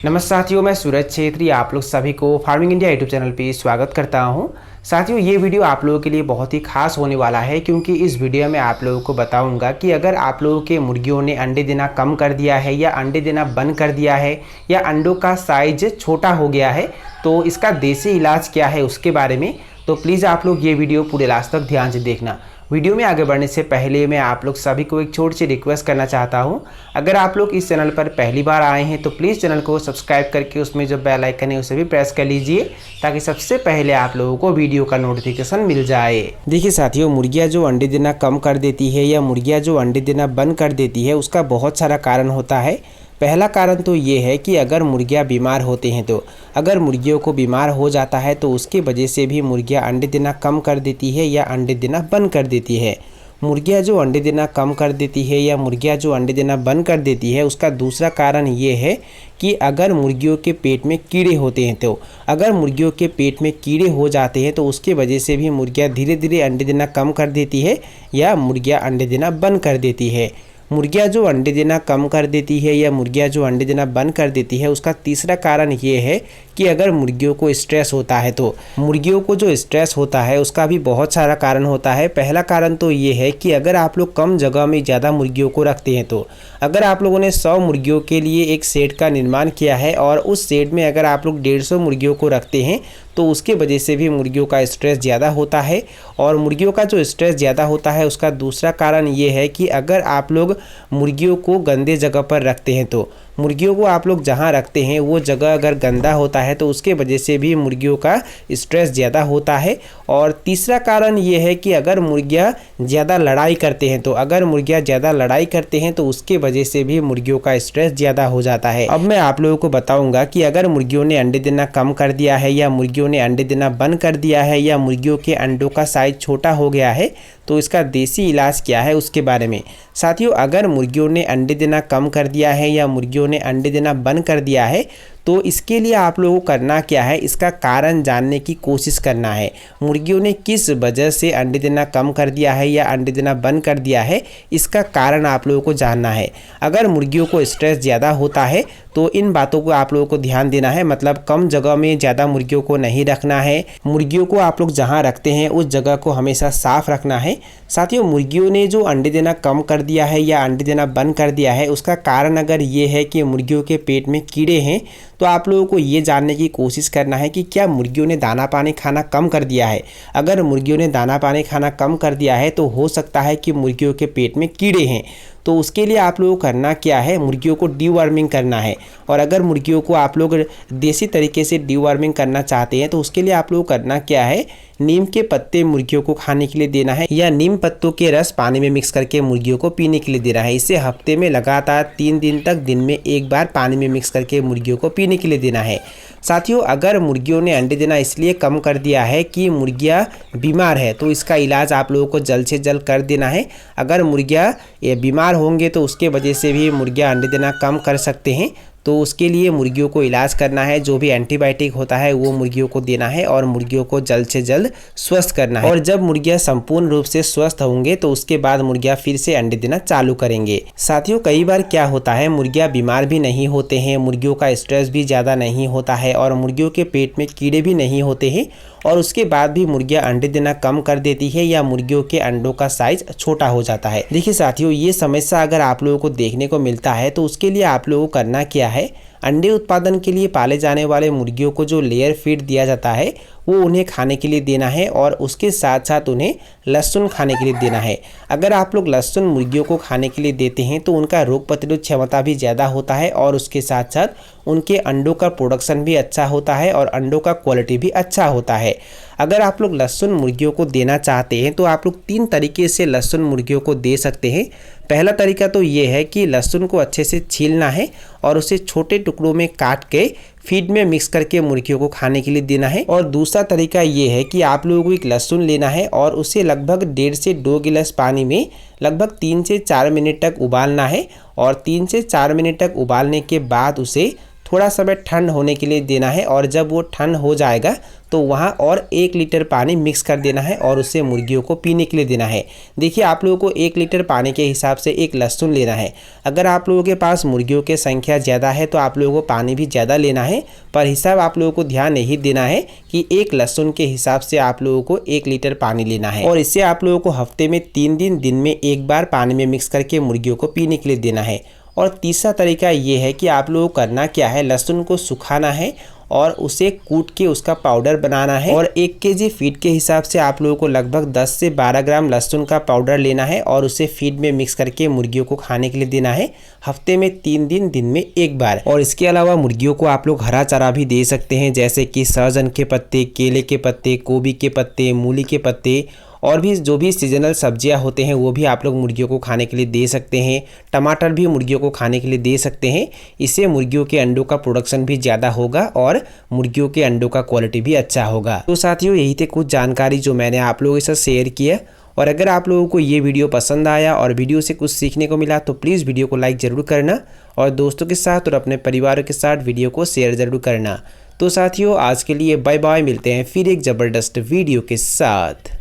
नमस्कार साथियों, मैं सूरज छेत्री आप लोग सभी को फार्मिंग इंडिया यूट्यूब चैनल पे स्वागत करता हूं। साथियों, ये वीडियो आप लोगों के लिए बहुत ही खास होने वाला है क्योंकि इस वीडियो में आप लोगों को बताऊंगा कि अगर आप लोगों के मुर्गियों ने अंडे देना कम कर दिया है या अंडे देना बंद कर दिया है या अंडों का साइज छोटा हो गया है तो इसका देसी इलाज क्या है उसके बारे में। तो प्लीज़ आप लोग ये वीडियो पूरे लास्ट तक ध्यान से देखना। वीडियो में आगे बढ़ने से पहले मैं आप लोग सभी को एक छोटी सी रिक्वेस्ट करना चाहता हूं। अगर आप लोग इस चैनल पर पहली बार आए हैं तो प्लीज़ चैनल को सब्सक्राइब करके उसमें जो बेल आइकन है उसे भी प्रेस कर लीजिए ताकि सबसे पहले आप लोगों को वीडियो का नोटिफिकेशन मिल जाए। देखिए साथियों, मुर्गियाँ जो अंडे देना कम कर देती है या मुर्गियाँ जो अंडे देना बंद कर देती है उसका बहुत सारा कारण होता है। पहला कारण तो ये है कि अगर मुर्गियाँ बीमार होते हैं तो अगर मुर्गियों को बीमार हो जाता है तो उसकी वजह से भी मुर्गियाँ अंडे देना कम कर देती है या अंडे देना बंद कर देती है। मुर्गियाँ जो अंडे देना कम कर देती है या मुर्गियाँ जो अंडे देना बंद कर देती है उसका दूसरा कारण ये है कि अगर मुर्गियों के पेट में कीड़े होते हैं तो अगर मुर्गियों के पेट में कीड़े हो जाते हैं तो उसकी वजह से भी मुर्गियाँ धीरे धीरे अंडे देना कम कर देती है या मुर्गियाँ अंडे देना बंद कर देती है। मुर्गियाँ जो अंडे देना कम कर देती है या मुर्गियाँ जो अंडे देना बंद कर देती है उसका तीसरा कारण ये है कि अगर मुर्गियों को स्ट्रेस होता है तो मुर्गियों को जो स्ट्रेस होता है उसका भी बहुत सारा कारण होता है। पहला कारण तो ये है कि अगर आप लोग कम जगह में ज़्यादा मुर्गियों को रखते हैं तो अगर आप लोगों ने 100 मुर्गियों के लिए एक शेड का निर्माण किया है और उस शेड में अगर आप लोग 150 मुर्गियों को रखते हैं तो उसके वजह से भी मुर्गियों का स्ट्रेस ज़्यादा होता है। और मुर्गियों का जो स्ट्रेस ज़्यादा होता है उसका दूसरा कारण ये है कि अगर आप लोग मुर्गियों को गंदे जगह पर रखते हैं तो मुर्गियों को आप लोग जहाँ रखते हैं वो जगह अगर गंदा होता है तो उसके वजह से भी मुर्गियों का स्ट्रेस ज़्यादा होता है। और तीसरा कारण ये है कि अगर मुर्गियाँ ज़्यादा लड़ाई करते हैं तो अगर मुर्गियाँ ज़्यादा लड़ाई करते हैं तो उसके वजह से भी मुर्गियों का स्ट्रेस ज़्यादा हो जाता है। अब मैं आप लोगों को बताऊंगा कि अगर मुर्गियों ने अंडे देना कम कर दिया है या मुर्गियों ने अंडे देना बंद कर दिया है या मुर्गियों के अंडों का साइज छोटा हो गया है तो इसका देसी इलाज क्या है उसके बारे में। साथियों, अगर मुर्गियों ने अंडे देना कम कर दिया है या मुर्गियों ने अंडे देना बंद कर दिया है तो इसके लिए आप लोगों को करना क्या है, इसका कारण जानने की कोशिश करना है। मुर्गियों ने किस वजह से अंडे देना कम कर दिया है या अंडे देना बंद कर दिया है इसका कारण आप लोगों को जानना है। अगर मुर्गियों को स्ट्रेस ज़्यादा होता है तो इन बातों को आप लोगों को ध्यान देना है, मतलब कम जगह में ज़्यादा मुर्गियों को नहीं रखना है। मुर्गियों को आप लोग जहाँ रखते हैं उस जगह को हमेशा साफ रखना है। साथियों, मुर्गियों ने जो अंडे देना कम कर दिया है या अंडे देना बंद कर दिया है उसका कारण अगर ये है कि मुर्गियों के पेट में कीड़े हैं तो आप लोगों को ये जानने की कोशिश करना है कि क्या मुर्गियों ने दाना पानी खाना कम कर दिया है। अगर मुर्गियों ने दाना पानी खाना कम कर दिया है तो हो सकता है कि मुर्गियों के पेट में कीड़े हैं। तो उसके लिए आप लोगों को करना क्या है, मुर्गियों को डीवर्मिंग करना है। और अगर मुर्गियों को आप लोग देसी तरीके से डीवर्मिंग करना चाहते हैं तो उसके लिए आप लोग करना क्या है, नीम के पत्ते मुर्गियों को खाने के लिए देना है या नीम पत्तों के रस पानी में मिक्स करके मुर्गियों को पीने के लिए देना है। इसे हफ्ते में लगातार 3 दिन तक दिन में एक बार पानी में मिक्स करके मुर्गियों को पीने के लिए देना है। साथियों, अगर मुर्गियों ने अंडे देना इसलिए कम कर दिया है कि मुर्गियाँ बीमार है तो इसका इलाज आप लोगों को जल्द से जल्द कर देना है। अगर मुर्गियाँ बीमार होंगे तो उसके वजह से भी मुर्गियाँ अंडे देना कम कर सकते हैं। तो उसके लिए मुर्गियों को इलाज करना है, जो भी एंटीबायोटिक होता है वो मुर्गियों को देना है और मुर्गियों को जल्द से जल्द स्वस्थ करना है। और जब मुर्गियाँ संपूर्ण रूप से स्वस्थ होंगे तो उसके बाद मुर्गियाँ फिर से अंडे देना चालू करेंगे। साथियों, कई बार क्या होता है, मुर्गियाँ बीमार भी नहीं होते हैं, मुर्गियों का स्ट्रेस भी ज़्यादा नहीं होता है और मुर्गियों के पेट में कीड़े भी नहीं होते हैं और उसके बाद भी मुर्गियाँ अंडे देना कम कर देती है या मुर्गियों के अंडों का साइज छोटा हो जाता है। देखिए साथियों, ये समस्या अगर आप लोगों को देखने को मिलता है तो उसके लिए आप लोगों को करना क्या है, अंडे उत्पादन के लिए पाले जाने वाले मुर्गियों को जो लेयर फीड दिया जाता है वो उन्हें खाने के लिए देना है और उसके साथ साथ उन्हें लहसुन खाने के लिए देना है। अगर आप लोग लहसुन मुर्गियों को खाने के लिए देते हैं तो उनका रोग प्रतिरोध क्षमता भी ज़्यादा होता है और उसके साथ साथ उनके अंडों का प्रोडक्शन भी अच्छा होता है और अंडों का क्वालिटी भी अच्छा होता है। अगर आप लोग लहसुन मुर्गियों को देना चाहते हैं तो आप लोग 3 तरीके से लहसुन मुर्गियों को दे सकते हैं। पहला तरीका तो ये है कि लहसुन को अच्छे से छीलना है और उसे छोटे टुकड़ों में काट के फीड में मिक्स करके मुर्गियों को खाने के लिए देना है। और दूसरा तरीका ये है कि आप लोगों को एक लहसुन लेना है और उसे लगभग 1.5 से 2 गिलास पानी में लगभग 3 से 4 मिनट तक उबालना है और 3 से 4 मिनट तक उबालने के बाद उसे थोड़ा समय ठंड होने के लिए देना है और जब वो ठंड हो जाएगा तो वहाँ और 1 लीटर पानी मिक्स कर देना है और उसे मुर्गियों को पीने के लिए देना है। देखिए आप लोगों को 1 लीटर पानी के हिसाब से 1 लहसुन लेना है। अगर आप लोगों के पास मुर्गियों की संख्या ज़्यादा है तो आप लोगों को पानी भी ज़्यादा लेना है, पर हिसाब आप लोगों को ध्यान यही देना है कि 1 लहसुन के हिसाब से आप लोगों को 1 लीटर पानी लेना है और इसे आप लोगों को हफ्ते में 3 दिन में 1 बार पानी में मिक्स करके मुर्गियों को पीने के लिए देना है। और तीसरा तरीका ये है कि आप लोगों को करना क्या है, लहसुन को सुखाना है और उसे कूट के उसका पाउडर बनाना है और 1 केजी फीड के हिसाब से आप लोगों को लगभग 10 से 12 ग्राम लहसुन का पाउडर लेना है और उसे फीड में मिक्स करके मुर्गियों को खाने के लिए देना है हफ्ते में 3 दिन में 1 बार। और इसके अलावा मुर्गियों को आप लोग हरा चारा भी दे सकते हैं, जैसे कि सहजन के पत्ते, केले के पत्ते, गोभी के पत्ते, मूली के पत्ते और भी जो भी सीजनल सब्जियां होते हैं वो भी आप लोग मुर्गियों को खाने के लिए दे सकते हैं। टमाटर भी मुर्गियों को खाने के लिए दे सकते हैं। इससे मुर्गियों के अंडों का प्रोडक्शन भी ज़्यादा होगा और मुर्गियों के अंडों का क्वालिटी भी अच्छा होगा। तो साथियों यही थे कुछ जानकारी जो मैंने आप लोगों के साथ शेयर किया। और अगर आप लोगों को ये वीडियो पसंद आया और वीडियो से कुछ सीखने को मिला तो प्लीज़ वीडियो को लाइक ज़रूर करना और दोस्तों के साथ और अपने परिवारों के साथ वीडियो को शेयर ज़रूर करना। तो साथियों आज के लिए बाय बाय, मिलते हैं फिर एक ज़बरदस्त वीडियो के साथ।